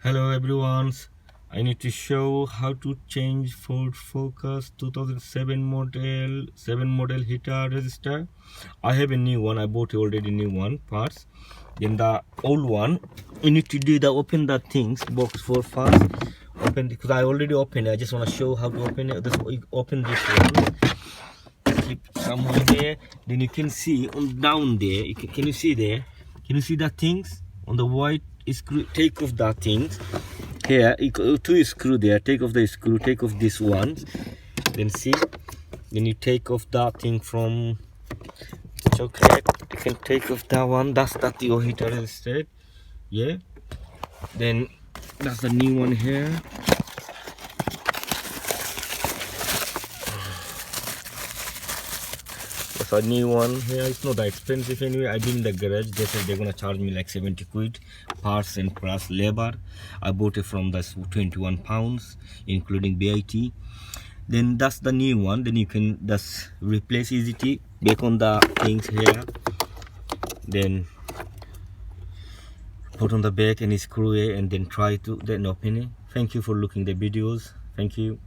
Hello everyone, I need to show how to change Ford Focus 2007 model heater resistor. I have a new one. I bought already new one parts. Then the old one, you need to do the open the things box for first. Open because I already opened it. I just want to show how to open it. Open this one. Keep somewhere there. Then you can see on down there. Can you see there? Can you see the things on the white screw? Take off the things. Here, two screw there. Take off the screw. Take off this one. Then see. Then you take off that thing from chocolate. You can take off that one. That's that your heater instead. Yeah. Then that's the new one here. That's a new one here. It's not that expensive anyway. I been in the garage. They said they're gonna charge me like 70 quid, parts and plus labor. I bought it from the 21 pounds, including VAT. Then that's the new one. Then you can just replace easily back on the things here. Then put on the back and screw it, and then try to then open it. Thank you for looking the videos. Thank you.